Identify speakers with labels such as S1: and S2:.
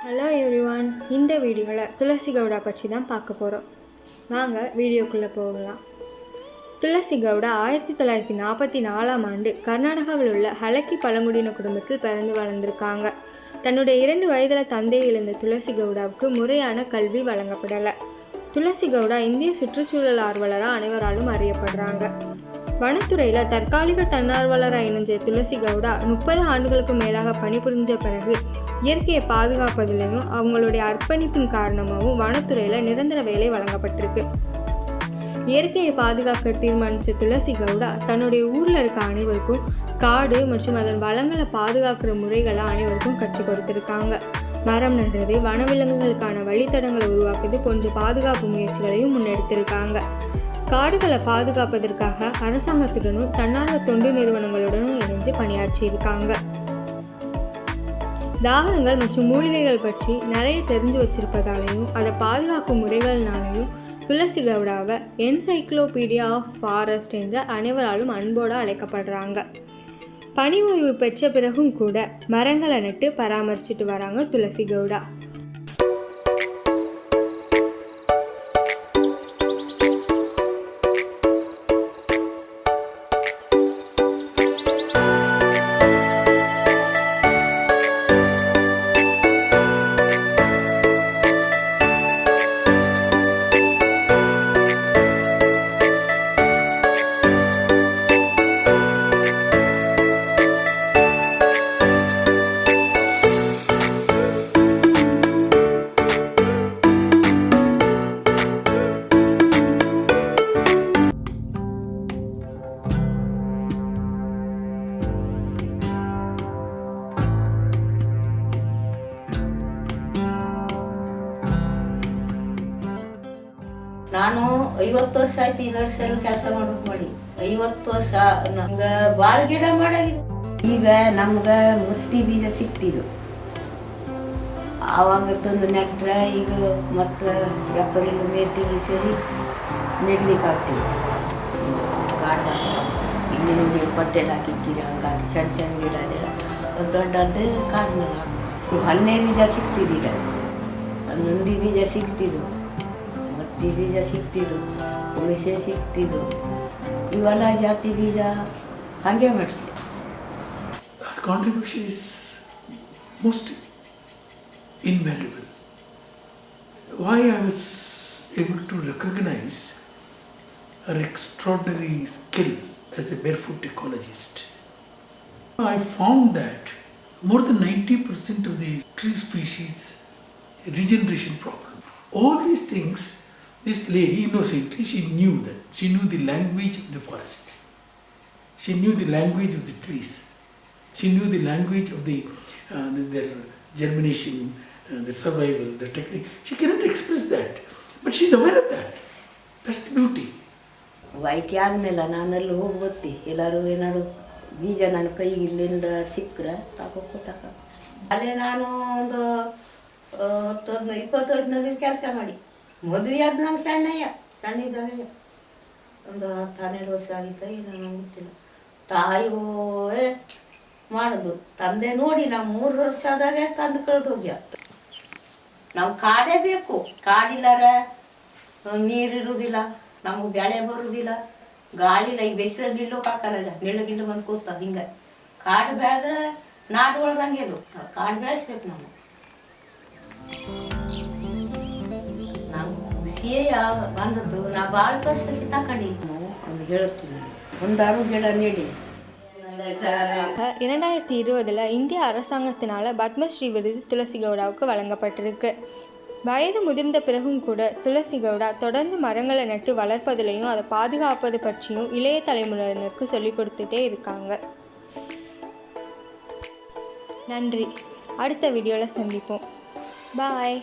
S1: Hello everyone, இந்த வீடியோவில் துளசி கவுடா பற்றி தான் பார்க்க போகிறோம். வாங்க வீடியோக்குள்ளே போகலாம். துளசி கவுடா 1944ஆம் ஆண்டு கர்நாடகாவில் உள்ள ஹலக்கி பழங்குடியின குடும்பத்தில் பிறந்து வளர்ந்துருக்காங்க. தன்னுடைய 2 வயதில் தந்தையை இழந்த துளசி கவுடாவுக்கு முறையான கல்வி வழங்கப்படலை. துளசி கவுடா இந்திய சுற்றுச்சூழல் ஆர்வலராக அனைவராலும் அறியப்படுறாங்க. வனத்துறையில் தற்காலிக தன்னார்வலராக இணைஞ்ச துளசி கவுடா 30 ஆண்டுகளுக்கு மேலாக பணிபுரிஞ்ச பிறகு இயற்கையை பாதுகாப்பதிலையும் அவங்களுடைய அர்ப்பணிப்பின் காரணமாகவும் வனத்துறையில் நிரந்தர வேலை வழங்கப்பட்டிருக்கு. இயற்கையை பாதுகாக்க தீர்மானித்த துளசி கவுடா தன்னுடைய ஊரில் இருக்க அனைவருக்கும் காடு மற்றும் அதன் வளங்களை பாதுகாக்கிற முறைகளை அனைவருக்கும் கற்றுக் கொடுத்துருக்காங்க. மரம் நடுறது, வனவிலங்குகளுக்கான வழித்தடங்களை உருவாக்குறது போன்ற பாதுகாப்பு முயற்சிகளையும் முன்னெடுத்திருக்காங்க. காடுகளை பாதுகாப்பதற்காக அரசாங்கத்துடனும் தன்னார்வ தொண்டு நிறுவனங்களுடனும் இணைஞ்சு பணியாற்றியிருக்காங்க. தாவரங்கள் மற்றும் மூலிகைகள் பற்றி நிறைய தெரிஞ்சு வச்சிருப்பதாலையும் அதை பாதுகாக்கும் முறைகள்னாலையும் துளசி கவுடாவை என்சைக்ளோபீடியா ஆஃப் ஃபாரஸ்ட் என்ற அனைவராலும் அன்போடு அழைக்கப்படுறாங்க. பணி ஓய்வு பெற்ற பிறகும் கூட மரங்களை நட்டு பராமரிச்சுட்டு வராங்க துளசி கவுடா.
S2: ನಾನು 50 ವರ್ಷ ಆಯ್ತು ಯೂನಿವರ್ಸಲ್ ಕೆಲಸ ಮಾಡಿ 50 ವರ್ಷ ನಮ್ಗೆ ಭಾಳ ಗಿಡ ಮಾಡಾಗಿದೆ. ಈಗ ನಮ್ಗೆ ಮುತ್ತಿ ಬೀಜ ಸಿಕ್ತಿದ್ದು ಆವಾಗ ತಂದು ನೆಟ್ರೆ ಈಗ ಮತ್ತು ಎಪ್ಪದಿಂದ ಮೇತಿಗಳು ಸೇರಿ ನೆಡ್ಲಿಕ್ಕೆ ಆಗ್ತಿದೆ. ಕಾಡ್ದಾಗ ಇಲ್ಲಿ ನೋಡಿ ಪಟ್ಟೆಲ್ಲ ಹಾಕಿಕ್ಕಿರಿ ಹಂಗಾಗಿ ಸಣ್ಣ ಸಣ್ಣ ಗಿಡ ದೊಡ್ಡದ್ದು ಕಾಡಿನಲ್ಲಿ ಹಾಕಿ ಹನ್ನೆ ಬೀಜ ಸಿಕ್ತಿದ್ದು. ಈಗ ನಂದಿ ಬೀಜ ಸಿಕ್ತಿದ್ದು, ಮತ್ತಿ ಬೀಜ ಸಿಕ್ತಿದ್ದು, ಹುಣಸೆ ಸಿಕ್ತಿದ್ದು, ಇವೆಲ್ಲ ಜಾತಿ ಬೀಜ ಹಾಗೆ ಮಾಡ್ತೀವಿ.
S3: Contribution is most invaluable. Why I was able to recognize her extraordinary skill as a barefoot ecologist. I found that more than 90% of the tree species regeneration problem. All these things, this lady innocently, she knew that. She knew the language of the forest. She knew the language of the trees. She knew the language of their germination, their survival, their technique. She cannot express that, but she's aware of that. That's the beauty.
S2: ವೈದ್ಯ ಆದಮೇಲೆ ನಾನಲ್ಲಿ ಹೋಗಿ ಗೊತ್ತಿ ಎಲ್ಲರೂ ಏನಾದ್ರು ಬೀಜ ನನ್ನ ಕೈಗೆ ಇಲ್ಲಿಂದ ಸಿಕ್ಕರೆ ತಗೊಟ್ಟಾಕ ಅಲ್ಲೇ ನಾನು ಒಂದು 20 ವರ್ಷದಲ್ಲಿ ಕೆಲಸ ಮಾಡಿ ಮದುವೆ ಆದ ನಂಗೆ ಸಣ್ಣ ಇದ್ದಾಗ ಒಂದು 12 ವರ್ಷ ಆಗಿತ್ತು. ಈಗ ನನಗೆ ಗೊತ್ತಿಲ್ಲ. ತಾಯಿಗೂ ಮಾಡೋದು ತಂದೆ ನೋಡಿ ನಾವು 3 ವರ್ಷ ಆದಾಗ ತಂದು ಕಳೆದು ಹೋಗ್ಯ. ನಾವು ಕಾಡೇ ಬೇಕು. ಕಾಡಿಲ್ಲಾರ ನೀರಿರುವುದಿಲ್ಲ, ನಮಗೆ ಬೆಳೆ ಬರುವುದಿಲ್ಲ, ಗಾಳಿಲ್ಲ. ಈ ಬೇಸಿಗೆಲ್ಲ ನಿಲ್ಲೋಕೆ ಹಾಕಲ್ಲ, ನಿಲ್ಲಗಿಲ್ಲ ಬಂದು ಕೂತ ಹಿಂಗೆ. ಕಾಡು ಬೆಳೆದ್ರೆ ನಾಡು ಒಳದಂಗೆ ಅದು. ಕಾಡು ಬೆಳೆಸ್ಬೇಕು ನಾವು. ನಾವು ಖುಷಿಯೇ ಬಂದದ್ದು. ನಾ ಭಾಳ ಪರಿಸ್ಥಿತಿ ತಗೊಂಡಿದ್ದು ಒಂದು ಹೇಳ್ತೀನಿ, ಒಂದಾರು ಗಿಡ ನೀಡಿ.
S1: 2020 இந்திய அரசாங்கத்தினால பத்மஸ்ரீ விருது துளசி கவுடாவுக்கு வழங்கப்பட்டிருக்கு. வயது முதிர்ந்த பிறகும் கூட துளசி கவுடா தொடர்ந்து மரங்களை நட்டு வளர்ப்பதிலையும் அதை பாதுகாப்பது பற்றியும் இளைய தலைமுறையினருக்கு சொல்லிக் கொடுத்துட்டே இருக்காங்க. நன்றி. அடுத்த வீடியோவில் சந்திப்போம். பாய்.